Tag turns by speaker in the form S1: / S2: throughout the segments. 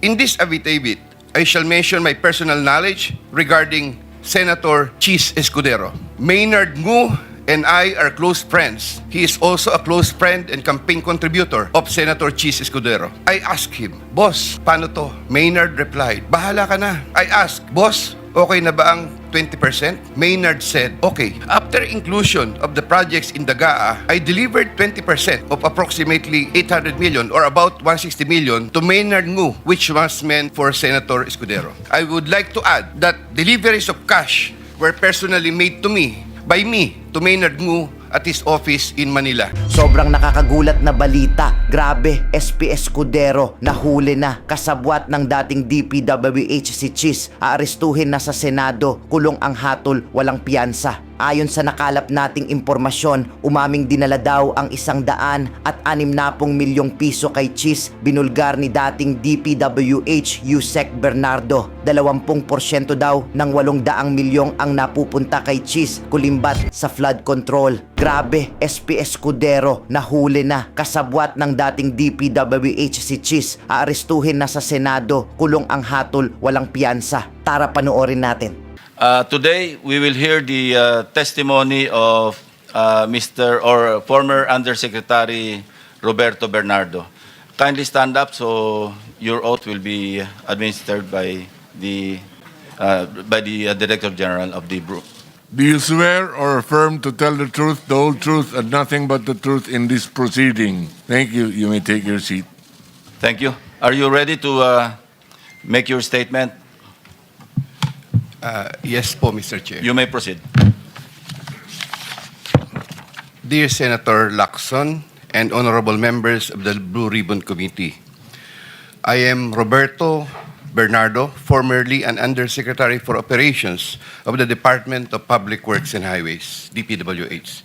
S1: In this affidavit, I shall mention my personal knowledge regarding Senator Chis Escudero. Maynard Ngu and I are close friends. He is also a close friend and campaign contributor of Senator Chis Escudero. I asked him, "Boss, paano to?" Maynard replied, "Bahala ka na." I asked, "Boss, okay na ba ang 20%? Maynard said, "Okay." After inclusion of the projects in the GAA, I delivered 20% of approximately 800 million or about 160 million to Maynard Ngu, which was meant for Senator Escudero. I would like to add that deliveries of cash were personally made to me, by me, to Maynard Ngu at his office in Manila.
S2: Sobrang nakakagulat na balita. Grabe, SP Escudero, nahuli na. Kasabwat ng dating Dpwh si Chis, aarestuhin na sa Senado. Kulong ang hatol, walang piyansa. Ayon sa nakalap nating impormasyon, umaming dinala daw ang 160 milyong piso kay Chis, binulgar ni dating Dpwh Yusek Bernardo. 20% daw ng 800 milyong ang napupunta kay Chis, kulimbat sa flood control. Grabe, SP Escudero, nahuli na. Kasabwat ng dating Dpwh si Chis, aarestuhin na sa Senado. Kulong ang hatol, walang piyansa. Tara panoorin natin.
S3: Today, we will hear the testimony of Mr. or former Undersecretary Roberto Bernardo. Kindly stand up so your oath will be administered by the Director General of the Group.
S4: Do you swear or affirm to tell the truth, the whole truth, and nothing but the truth in this proceeding? Thank you. You may take your seat.
S3: Thank you. Are you ready to make your statement?
S1: Yes po, Mr. Chair.
S3: You may proceed.
S1: Dear Senator Lacson and honorable members of the Blue Ribbon Committee, I am Roberto Bernardo, formerly an Undersecretary for Operations of the Department of Public Works and Highways, DPWH.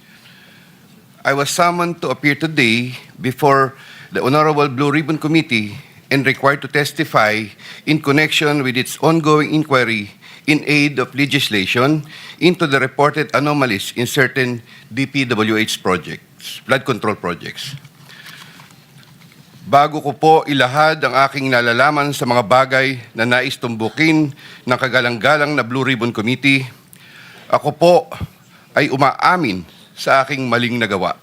S1: I was summoned to appear today before the Honorable Blue Ribbon Committee and required to testify in connection with its ongoing inquiry in aid of legislation into the reported anomalies in certain DPWH projects, flood control projects. Bago ko po ilahad ang aking nalalaman sa mga bagay na nais tumbukin ng kagalang-galang na Blue Ribbon Committee, ako po ay umaamin sa aking maling nagawa.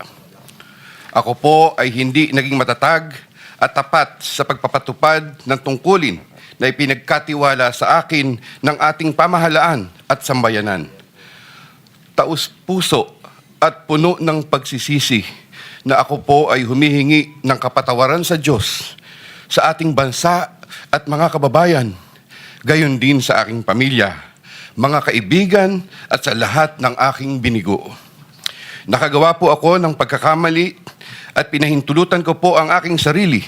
S1: Ako po ay hindi naging matatag at tapat sa pagpapatupad ng tungkulin na ipinagkatiwala sa akin ng ating pamahalaan at sambayanan. Taus-puso at puno ng pagsisisi na ako po ay humihingi ng kapatawaran sa Diyos, sa ating bansa at mga kababayan, gayon din sa aking pamilya, mga kaibigan at sa lahat ng aking binigo. Nakagawa po ako ng pagkakamali at pinahintulutan ko po ang aking sarili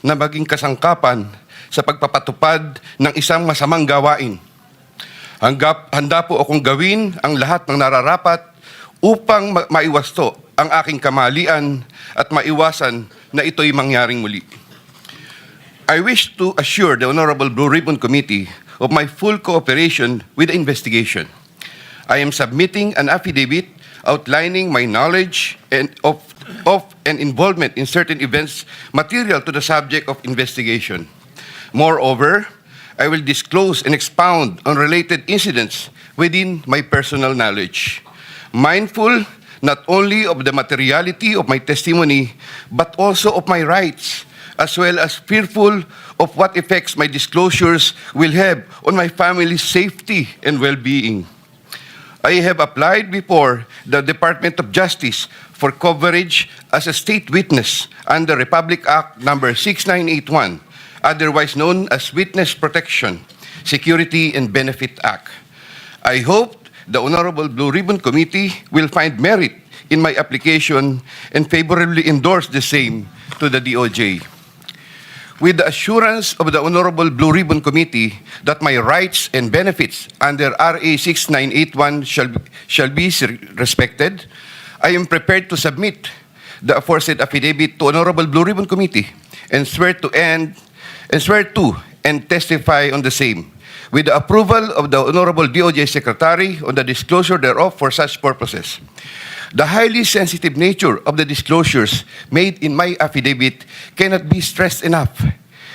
S1: na maging kasangkapan sa pagpapatupad ng isang masamang gawain. Handa po akong gawin ang lahat ng nararapat upang maiwasto ang aking kamalian at maiwasan na ito'y mangyaring muli. I wish to assure the Honorable Blue Ribbon Committee of my full cooperation with the investigation. I am submitting an affidavit outlining my knowledge and of and involvement in certain events material to the subject of investigation. Moreover, I will disclose and expound on related incidents within my personal knowledge, mindful not only of the materiality of my testimony, but also of my rights, as well as fearful of what effects my disclosures will have on my family's safety and well-being. I have applied before the Department of Justice for coverage as a state witness under Republic Act No. 6981, otherwise known as Witness Protection, Security and Benefit Act. I hope the Honorable Blue Ribbon Committee will find merit in my application and favorably endorse the same to the DOJ. With the assurance of the Honorable Blue Ribbon Committee that my rights and benefits under RA 6981 shall be respected, I am prepared to submit the aforesaid affidavit to Honorable Blue Ribbon Committee and swear to and testify on the same, with the approval of the Honorable DOJ Secretary on the disclosure thereof for such purposes. The highly sensitive nature of the disclosures made in my affidavit cannot be stressed enough.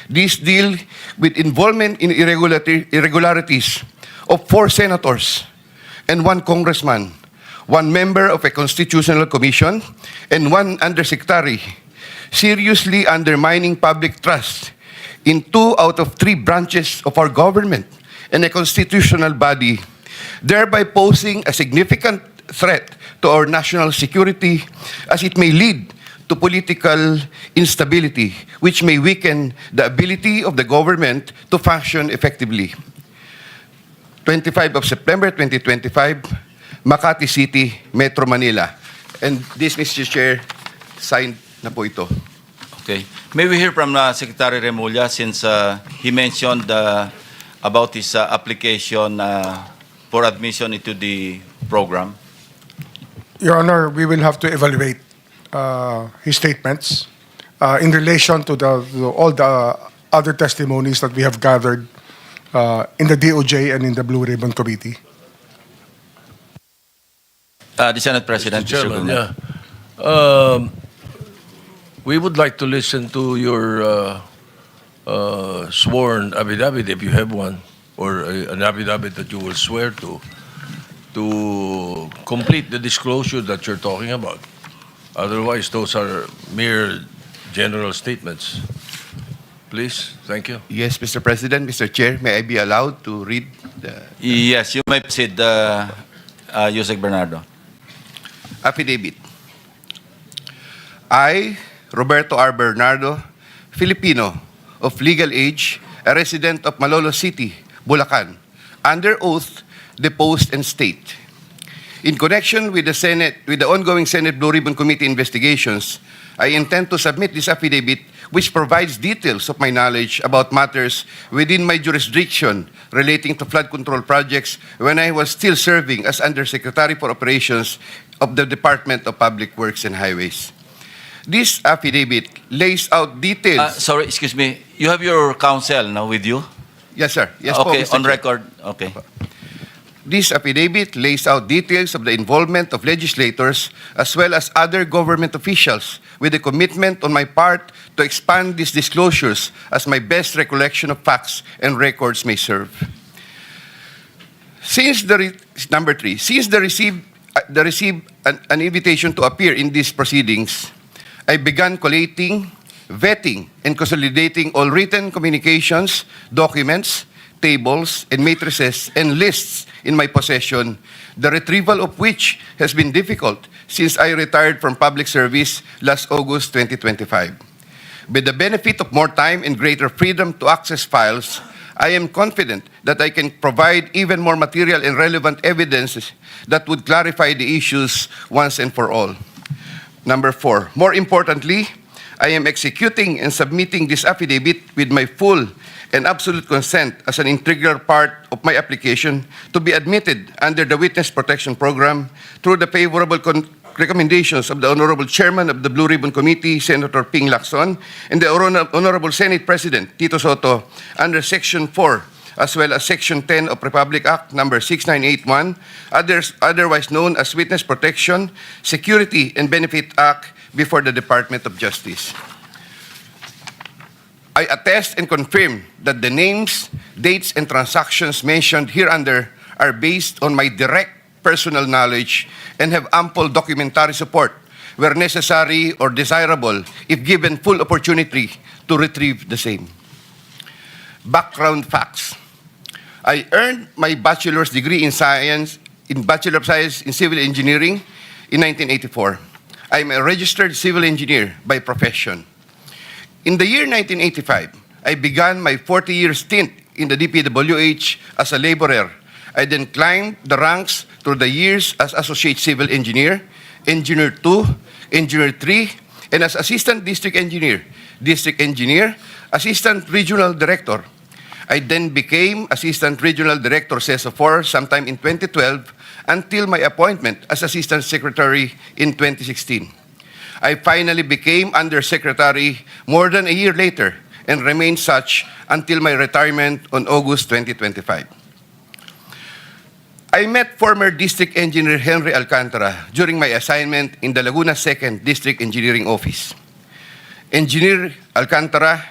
S1: These deal with involvement in irregularities of 4 senators and 1 congressman, 1 member of a constitutional commission, and 1 undersecretary, seriously undermining public trust in 2 out of 3 branches of our government and a constitutional body, thereby posing a significant threat to our national security as it may lead to political instability, which may weaken the ability of the government to function effectively. 25 of September 2025, Makati City, Metro Manila. And this, Mr. Chair, signed na po ito.
S3: Okay. May we hear from Secretary Remulla since he mentioned about his application for admission into the program?
S5: Your Honor, we will have to evaluate his statements in relation to all the other testimonies that we have gathered in the DOJ and in the Blue Ribbon Committee.
S3: The Senate President,
S6: Mr. Chairman,
S3: Kulong.
S6: yeah. We would like to listen to your sworn affidavit, if you have one, or an affidavit that you will swear to complete the disclosure that you're talking about. Otherwise, those are mere general statements. Please, thank you.
S1: Yes, Mr. President, Mr. Chair, may I be allowed to read the
S3: Yes, you may proceed, Yusek Bernardo.
S1: affidavit? I, Roberto R. Bernardo, Filipino, of legal age, a resident of Malolos City, Bulacan, under oath, deposed and state. In connection with the ongoing Senate Blue Ribbon Committee investigations, I intend to submit this affidavit which provides details of my knowledge about matters within my jurisdiction relating to flood control projects when I was still serving as Undersecretary for Operations of the Department of Public Works and Highways. This affidavit lays out details.
S3: Sorry, excuse me. You have your counsel now with you?
S1: Yes, sir. Yes, po,
S3: Okay,
S1: Mr.
S3: on
S1: Chair.
S3: record. Okay.
S1: This affidavit lays out details of the involvement of legislators as well as other government officials with a commitment on my part to expand these disclosures as my best recollection of facts and records may serve. Since number 3, since the received an invitation to appear in these proceedings, I began collating, vetting, and consolidating all written communications, documents, tables, and matrices and lists in my possession, the retrieval of which has been difficult since I retired from public service last August 2025. With the benefit of more time and greater freedom to access files, I am confident that I can provide even more material and relevant evidence that would clarify the issues once and for all. Number 4, more importantly, I am executing and submitting this affidavit with my full and absolute consent as an integral part of my application to be admitted under the Witness Protection Program through the favorable recommendations of the Honorable Chairman of the Blue Ribbon Committee, Senator Ping Lacson, and the Honorable Senate President, Tito Soto, under Section 4, as well as Section 10 of Republic Act Number 6981, otherwise known as Witness Protection, Security, and Benefit Act before the Department of Justice. I attest and confirm that the names, dates, and transactions mentioned hereunder are based on my direct personal knowledge and have ample documentary support where necessary or desirable if given full opportunity to retrieve the same. Background facts. I earned my bachelor's degree in Bachelor of Science in Civil Engineering in 1984. I'm a registered civil engineer by profession. In the year 1985, I began my 40-year stint in the Dpwh as a laborer. I then climbed the ranks through the years as Associate Civil Engineer, Engineer 2, Engineer 3, and as Assistant District Engineer, Assistant Regional Director. I then became Assistant Regional Director CESO 4 sometime in 2012 until my appointment as Assistant Secretary in 2016. I finally became Undersecretary more than a year later and remained such until my retirement on August 2025. I met former District Engineer Henry Alcantara during my assignment in the Laguna 2nd District Engineering Office. Engineer Alcantara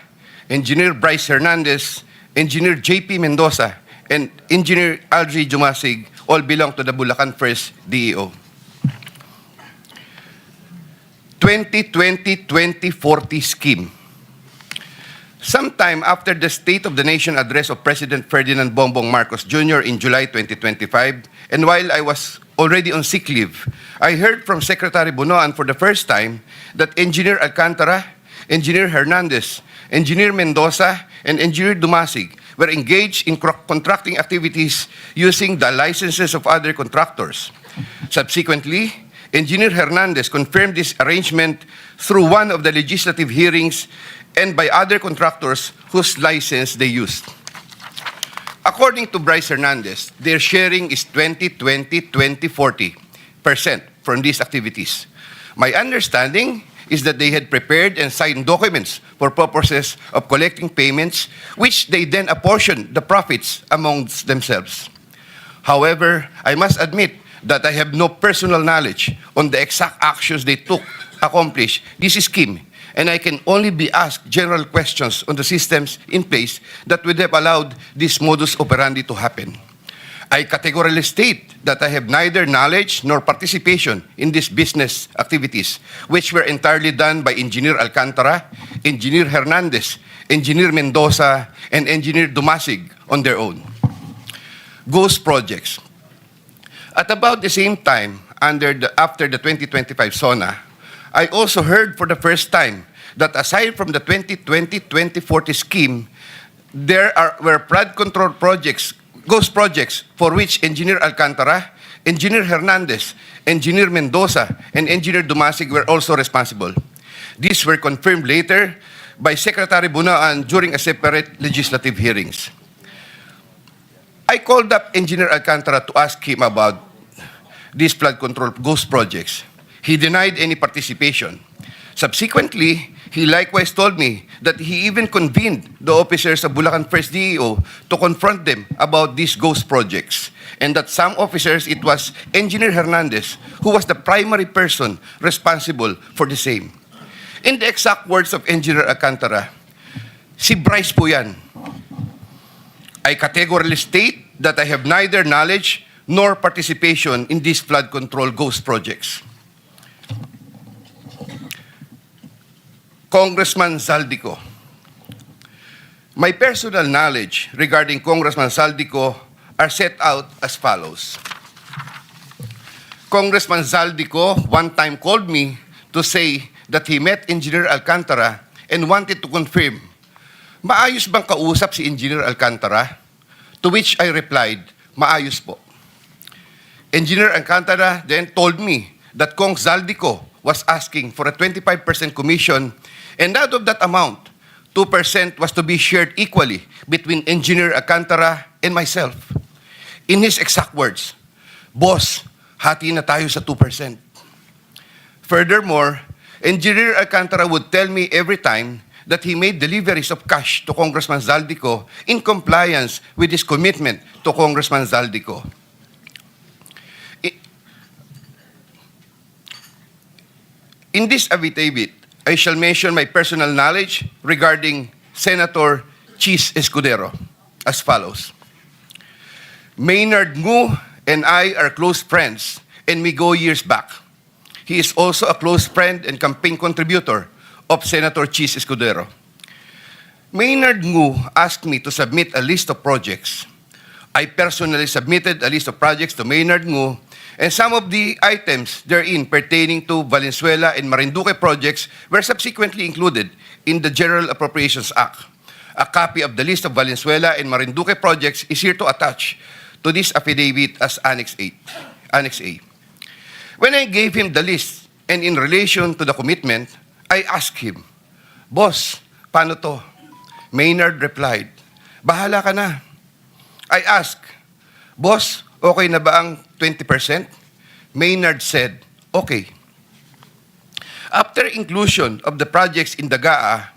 S1: Engineer Bryce Hernandez, Engineer JP Mendoza, and Engineer Algie Jumasig all belong to the Bulacan First DEO. 2020-2040 scheme. Sometime after the State of the Nation address of President Ferdinand Bongbong Marcos Jr. in July 2025, and while I was already on sick leave, I heard from Secretary Bunoan for the first time that Engineer Alcantara, Engineer Hernandez, Engineer Mendoza, and Engineer Dumasig were engaged in contracting activities using the licenses of other contractors. Subsequently, Engineer Hernandez confirmed this arrangement through one of the legislative hearings and by other contractors whose license they used. According to Bryce Hernandez, their sharing is 20-20-20-40% from these activities. My understanding is that they had prepared and signed documents for purposes of collecting payments, which they then apportioned the profits amongst themselves. However, I must admit that I have no personal knowledge on the exact actions they took to accomplish this scheme, and I can only be asked general questions on the systems in place that would have allowed this modus operandi to happen. I categorically state that I have neither knowledge nor participation in these business activities, which were entirely done by Engineer Alcantara, Engineer Hernandez, Engineer Mendoza, and Engineer Dumasig on their own. Ghost projects. At about the same time, after the 2025 SONA, I also heard for the first time that aside from the 2020-2040 scheme, there were flood control projects, ghost projects, for which Engineer Alcantara, Engineer Hernandez, Engineer Mendoza, and Engineer Dumasig were also responsible. These were confirmed later by Secretary Bunaan during a separate legislative hearings. I called up Engineer Alcantara to ask him about these flood control ghost projects. He denied any participation. Subsequently, he likewise told me that he even convened the officers of Bulacan First DEO to confront them about these ghost projects, and that some officers, it was Engineer Hernandez who was the primary person responsible for the same. In the exact words of Engineer Alcantara, si Bryce po yan. I categorically state that I have neither knowledge nor participation in these flood control ghost projects. Congressman Zaldico. My personal knowledge regarding Congressman Zaldico are set out as follows. Congressman Zaldico one time called me to say that he met Engineer Alcantara and wanted to confirm, maayos bang kausap si Engineer Alcantara? To which I replied, maayos po. Engineer Alcantara then told me that Kong Zaldico was asking for a 25% commission, and out of that amount, 2% was to be shared equally between Engineer Alcantara and myself. In his exact words, boss, hati na tayo sa 2%. Furthermore, Engineer Alcantara would tell me every time that he made deliveries of cash to Congressman Zaldico in compliance with his commitment to Congressman Zaldico. In this affidavit, I shall mention my personal knowledge regarding Senator Chis Escudero as follows. Maynard Ngu and I are close friends, and we go years back. He is also a close friend and campaign contributor of Senator Chis Escudero. Maynard Ngu asked me to submit a list of projects. I personally submitted a list of projects to Maynard Ngu, and some of the items therein pertaining to Valenzuela and Marinduque projects were subsequently included in the General Appropriations Act. A copy of the list of Valenzuela and Marinduque projects is here to attach to this affidavit as Annex A. When I gave him the list and in relation to the commitment, I asked him, Boss, paano to? Maynard replied, bahala ka na. I asked, Boss, okay na ba ang 20%? Maynard said, okay. After inclusion of the projects in the GAA,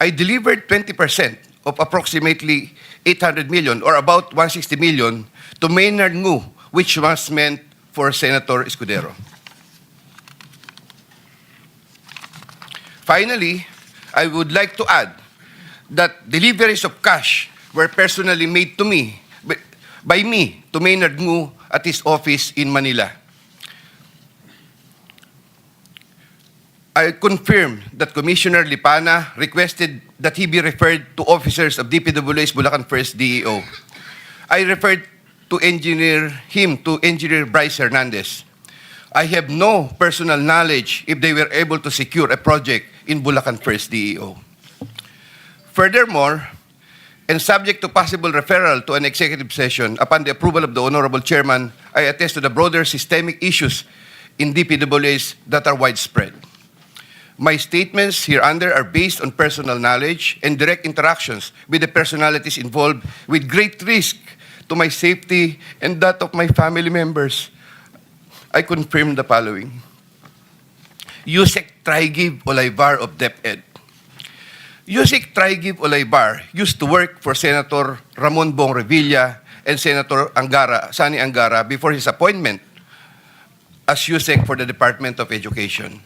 S1: I delivered 20% of approximately 800 million or about 160 million to Maynard Ngu, which was meant for Senator Escudero. Finally, I would like to add that deliveries of cash were personally made to me, by me, to Maynard Ngu at his office in Manila. I confirm that Commissioner Lipana requested that he be referred to officers of Dpwh's Bulacan 1st DEO. I referred to Engineer Bryce Hernandez. I have no personal knowledge if they were able to secure a project in Bulacan 1st DEO. Furthermore, and subject to possible referral to an executive session upon the approval of the Honorable Chairman, I attest to the broader systemic issues in Dpwh's that are widespread. My statements hereunder are based on personal knowledge and direct interactions with the personalities involved with great risk to my safety and that of my family members. I confirm the following. Yusek Trigiv Olaybar of DepEd. Yusek Trigiv Olaybar used to work for Senator Ramon Bong Revilla and Senator Sani Angara before his appointment as Yusek for the Department of Education.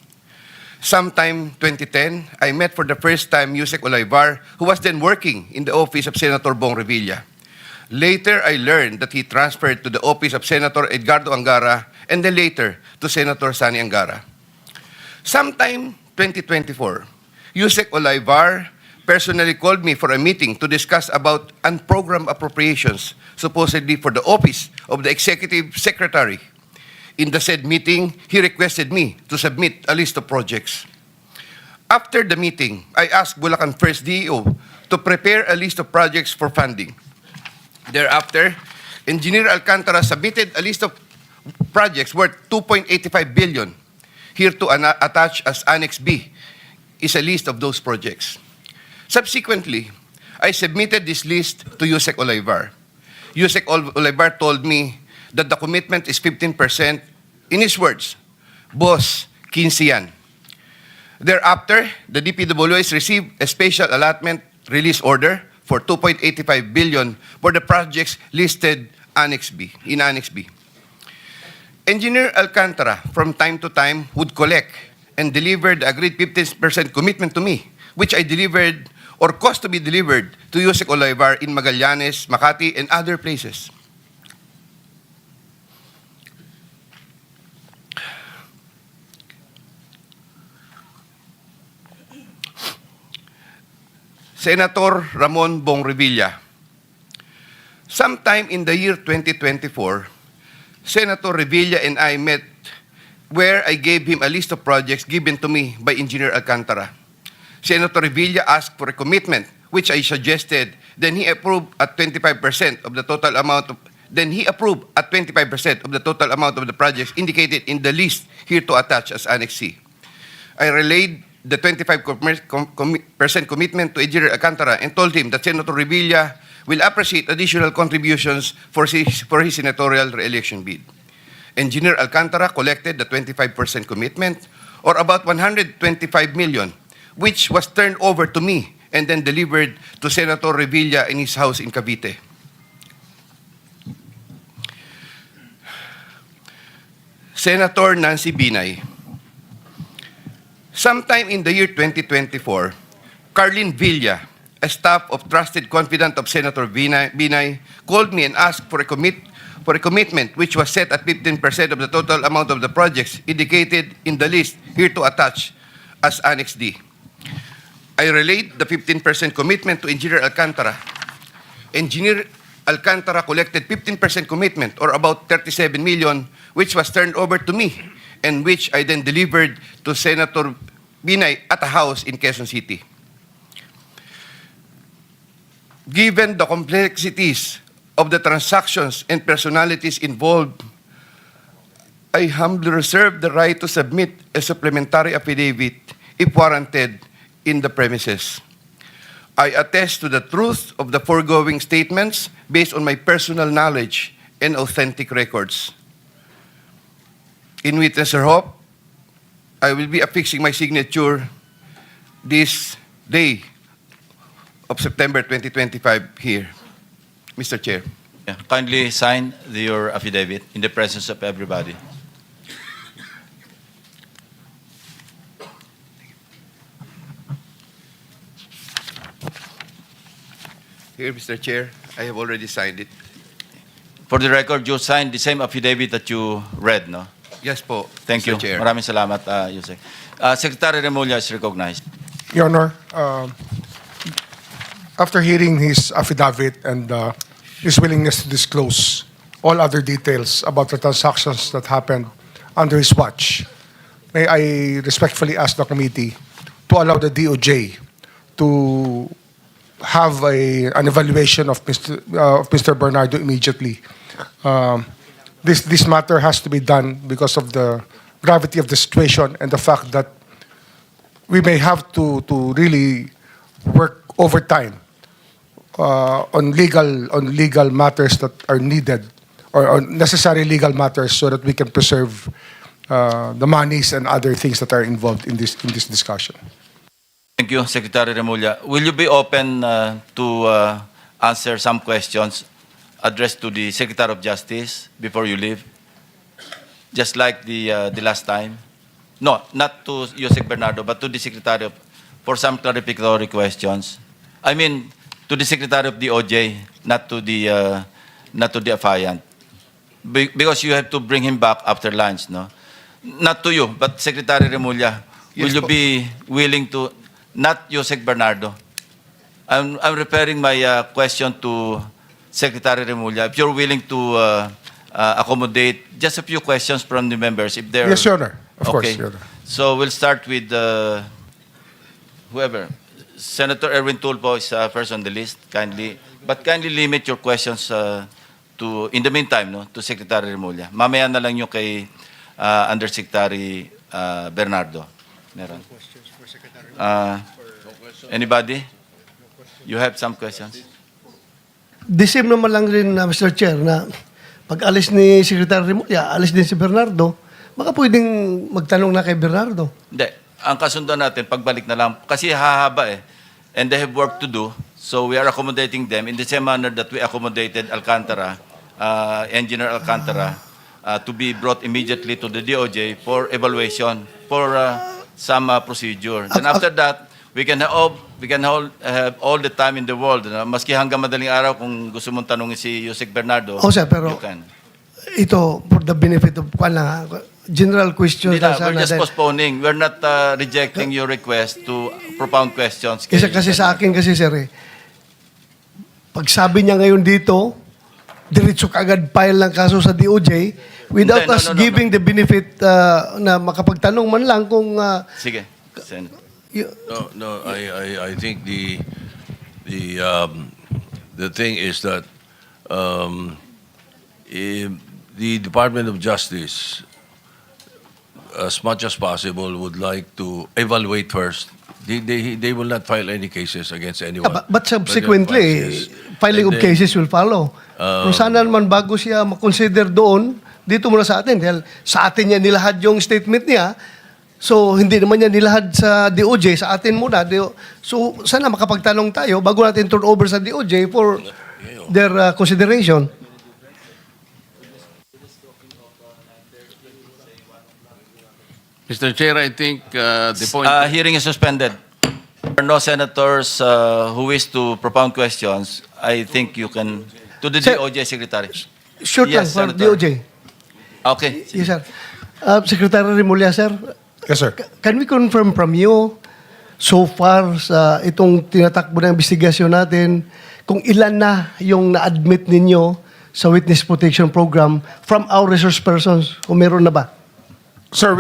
S1: Sometime 2010, I met for the first time Yusek Olaybar, who was then working in the office of Senator Bong Revilla. Later, I learned that he transferred to the office of Senator Edgardo Angara and then later to Senator Sani Angara. Sometime 2024, Yusek Olaybar personally called me for a meeting to discuss about unprogrammed appropriations, supposedly for the office of the Executive Secretary. In the said meeting, he requested me to submit a list of projects. After the meeting, I asked Bulacan 1st DEO to prepare a list of projects for funding. Thereafter, Engineer Alcantara submitted a list of projects worth 2.85 billion. Here to attach as Annex B is a list of those projects. Subsequently, I submitted this list to Yusek Olaybar. Yusek Olaybar told me that the commitment is 15%. In his words, boss, 15 yan. Thereafter, the Dpwh received a special allotment release order for 2.85 billion for the projects listed in Annex B. Engineer Alcantara, from time to time, would collect and deliver the agreed 15% commitment to me, which I delivered or caused to be delivered to Yusek Olaybar in Magallanes, Makati, and other places. Senator Ramon Bong Revilla. Sometime in the year 2024, Senator Revilla and I met where I gave him a list of projects given to me by Engineer Alcantara. Senator Revilla asked for a commitment, which I suggested. Then he approved at 25% of the total amount of the projects indicated in the list here to attach as Annex C. I relayed the 25% commitment to Engineer Alcantara and told him that Senator Revilla will appreciate additional contributions for his senatorial re-election bid. Engineer Alcantara collected the 25% commitment, or about 125 million, which was turned over to me and then delivered to Senator Revilla in his house in Cavite. Senator Nancy Binay. Sometime in the year 2024, Carlin Villa, a staff of trusted confidant of Senator Binay, called me and asked for a commitment which was set at 15% of the total amount of the projects indicated in the list here to attach as Annex D. I relayed the 15% commitment to Engineer Alcantara. Engineer Alcantara collected 15% commitment, or about 37 million, which was turned over to me and which I then delivered to Senator Binay at a house in Quezon City. Given the complexities of the transactions and personalities involved, I humbly reserve the right to submit a supplementary affidavit if warranted in the premises. I attest to the truth of the foregoing statements based on my personal knowledge and authentic records. In witness or hope, I will be affixing my signature this day of September 2025 here. Mr. Chair.
S3: Yeah, kindly sign your affidavit in the presence of everybody.
S1: Here, Mr. Chair, I have already signed it.
S3: For the record, you signed the same affidavit that you read, no?
S1: Yes po,
S3: Thank
S1: Mr.
S3: you.
S1: Chair.
S3: Maraming salamat, Yusek. Secretary Remulla is recognized.
S5: Your Honor, after hearing his affidavit and his willingness to disclose all other details about the transactions that happened under his watch, may I respectfully ask the committee to allow the DOJ to have an evaluation of Mr. Bernardo immediately. This matter has to be done because of the gravity of the situation and the fact that we may have to really work overtime on legal matters that are needed or on necessary legal matters so that we can preserve the monies and other things that are involved in this discussion.
S3: Thank you, Secretary Remulla. Will you be open to answer some questions addressed to the Secretary of Justice before you leave? Just like the last time? No, not to Yusek Bernardo, but to the Secretary for some clarificatory questions. I mean, to the Secretary of DOJ, not to the affiant. Because you have to bring him back after lunch, no? Not to you, but Secretary Remulla. Will
S1: Yes,
S3: you
S1: po.
S3: be willing to, not Yusek Bernardo? I'm referring my question to Secretary Remulla. If you're willing to accommodate just a few questions from the members, if they're...
S5: Yes, Your Honor. Of course,
S3: Okay.
S5: Your Honor.
S3: So we'll start with whoever. Senator Erwin Tulfo is first on the list. Kindly limit your questions to, in the meantime, no, to Secretary Remulla. Mamaya na lang yung kay Undersecretary Bernardo. Meron. Anybody? You have some questions?
S7: The same naman lang rin, Mr. Chair, na pag alis ni Secretary Remulla, alis din si Bernardo, baka pwedeng magtanong na kay Bernardo.
S3: Hindi. Ang kasundan natin, pagbalik na lang, kasi hahaba eh. And they have work to do. So we are accommodating them in the same manner that we accommodated Alcantara, Engineer Alcantara, to be brought immediately to the DOJ for evaluation, for some procedure. Then after that, we can have all the time in the world. Maski hanggang madaling araw, kung gusto mong tanongin si Yusek Bernardo,
S7: O, sir, pero
S3: you can.
S7: ito, for the benefit of general questions
S3: Hindi na,
S7: na
S3: we're just
S7: sana.
S3: postponing. We're not rejecting your request to propound questions.
S7: Isa kasi sa akin kasi, sir, pag sabi niya ngayon dito, diretso kaagad file ng kaso sa DOJ without
S3: Hindi, no,
S7: us
S3: no, no,
S7: giving the benefit na makapagtanong man lang kung
S3: Sige. Sen.
S6: No, I think the thing is that the Department of Justice, as much as possible, would like to evaluate first. They will not file any cases against anyone.
S7: but subsequently, filing of cases will follow. Kung sana naman bago siya makonsider doon, dito muna sa atin. Dahil sa atin niya nilahad yung statement niya, so hindi naman niya nilahad sa DOJ, sa atin muna. So sana makapagtanong tayo bago natin turn over sa DOJ for their consideration.
S8: Mr. Chair, I think the point...
S3: Hearing is suspended. There are no senators who wish to propound questions. I think you can... To the
S7: Sir-
S3: DOJ Secretary.
S7: Short
S3: Yes,
S7: lang for
S3: Senator.
S7: DOJ.
S3: Okay.
S7: Yes, sir. Secretary Remulla, sir,
S5: Yes, sir.
S7: can we confirm from you, so far sa itong tinatakbo ng investigasyon natin, kung ilan na yung na-admit ninyo sa Witness Protection Program from our resource persons, kung meron na ba?
S5: Sir,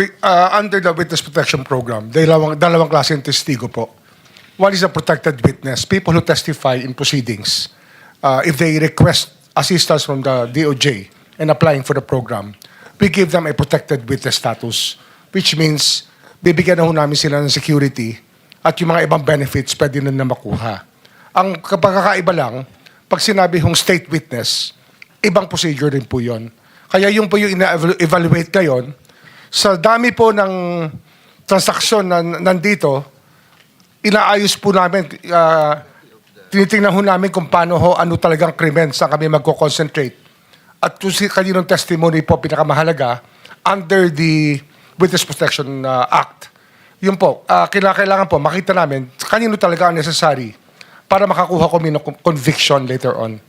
S5: under the Witness Protection Program, dalawang klase ng testigo po. One is a protected witness, people who testify in proceedings. If they request assistance from the DOJ in applying for the program, we give them a protected witness status, which means bibigyan na ho namin sila ng security at yung mga ibang benefits pwede na makuha. Ang pagkakaiba lang, pag sinabi hong state witness, ibang procedure rin po yun. Kaya yung po yung ina-evaluate ngayon, sa dami po ng transaksyon na nandito, inaayos po namin, tinitingnan ho namin kung paano ho, ano talagang krimen, saan kami magko-concentrate. At kung kaninong testimony po pinakamahalaga, under the Witness Protection Act, yun po, kailangan po makita namin kanino talaga ang necessary para makakuha kami ng conviction later on.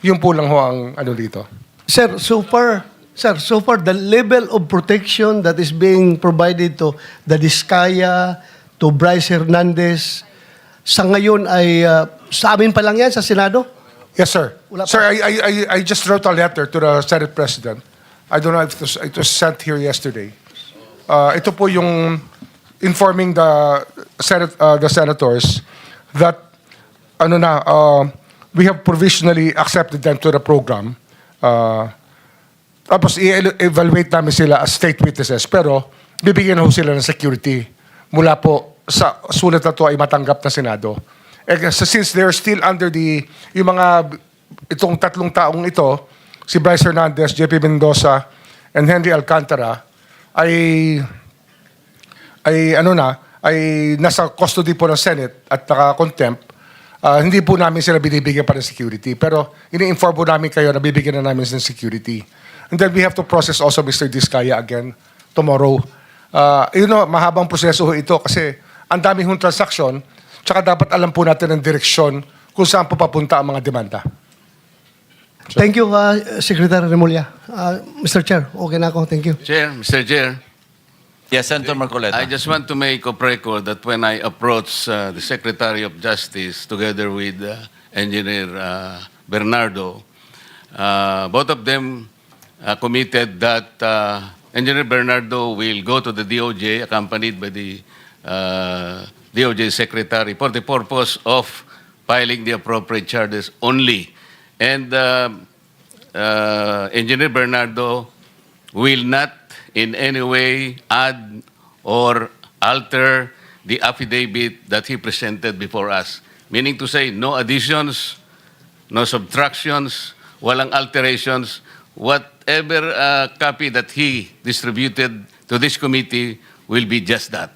S5: Yun po lang ho ang ano dito.
S7: Sir, so far, the level of protection that is being provided to the Diskaya, to Bryce Hernandez, sa ngayon ay sa amin pa lang yan sa Senado?
S5: Yes, sir.
S7: Wala pa.
S5: Sir, I just wrote a letter to the Senate President. I don't know if it was sent here yesterday. Ito po yung informing the senators that we have provisionally accepted them to the program. Tapos i-evaluate namin sila as state witnesses, pero bibigyan ho sila ng security mula po sa sulat na to ay matanggap na Senado. Since they're still under itong tatlong taong ito, si Bryce Hernandez, JP Mendoza, and Henry Alcantara, ay nasa custody po ng Senate at naka-contempt. Hindi po namin sila binibigyan pa ng security. Pero ini-inform po namin kayo na bibigyan na namin ng security. And then we have to process also Mr. Diskaya again tomorrow. Mahabang proseso ho ito kasi ang dami hong transaction, tsaka dapat alam po natin ang direksyon kung saan po papunta ang mga demanda.
S7: Thank you, Secretary Remulla. Mr. Chair, okay na ako. Thank you.
S8: Chair, Mr. Chair,
S3: Yes, Senator Marcoleta.
S8: I just want to make a record that when I approached the Secretary of Justice together with Engineer Bernardo, both of them committed that Engineer Bernardo will go to the DOJ accompanied by the DOJ Secretary for the purpose of filing the appropriate charges only. And Engineer Bernardo will not in any way add or alter the affidavit that he presented before us. Meaning to say, no additions, no subtractions, walang alterations. Whatever copy that he distributed to this committee will be just that.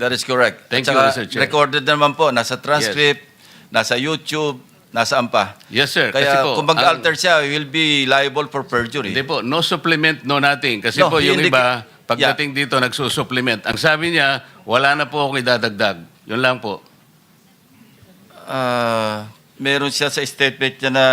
S3: That is correct.
S8: Thank
S3: At
S8: you,
S3: saka
S8: Mr. Chair.
S3: recorded naman po, nasa transcript, nasa YouTube, nasa ampa.
S8: Yes, sir. Kasi
S3: Kaya
S8: po,
S3: kung mag-alter siya, he will be liable for perjury.
S8: Hindi po, no supplement, no nothing. Kasi
S3: No,
S8: po yung
S3: he
S8: iba, pagdating dito, nagsusupplement. Ang sabi niya, wala na po akong idadagdag. Yun lang po.
S3: Meron siya sa statement niya na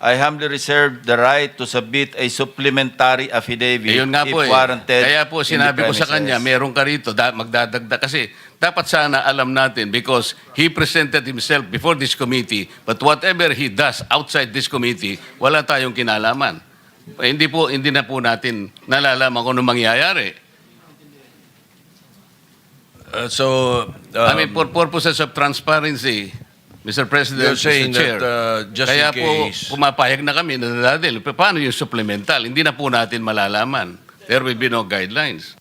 S3: I humbly reserve the right to submit a supplementary affidavit
S8: Yun nga
S3: if
S8: po eh.
S3: warranted.
S8: Kaya po
S3: in the
S8: sinabi ko sa
S3: premises.
S8: kanya, meron ka rito, magdadagdag. Kasi dapat sana alam natin because he presented himself before this committee, but whatever he does outside this committee, wala tayong kinalaman. Hindi na po natin nalalaman kung ano mangyayari. I mean, for purposes of transparency, Mr. President,
S6: You're saying
S8: Mr. Chair,
S6: that, just
S8: kaya
S6: in case-
S8: po pumapayag na kami na dadalhin. Paano yung supplemental? Hindi na po natin malalaman. There will be no guidelines.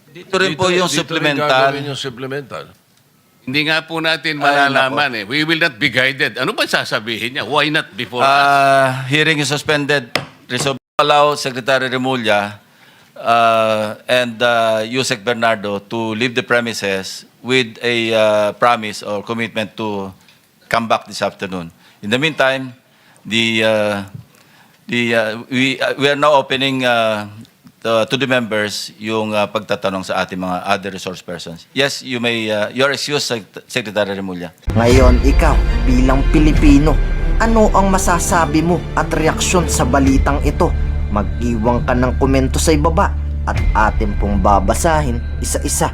S3: Dito rin po yung
S6: Dito rin
S3: supplemental.
S6: gagawin yung supplemental.
S8: Hindi nga po natin
S3: Ay,
S8: malalaman eh. We will not be guided. Ano ba sasabihin niya? Why not before us?
S3: Hearing is suspended. Resolve allow Secretary Remulla and Yusek Bernardo to leave the premises with a promise or commitment to come back this afternoon. In the meantime, we are now opening to the members yung pagtatanong sa ating mga other resource persons. Yes, you may, your excuse, Secretary Remulla.
S2: Ngayon, ikaw, bilang Pilipino, ano ang masasabi mo at reaksyon sa balitang ito? Mag-iwan ka ng komento sa ibaba at atin pong babasahin isa-isa.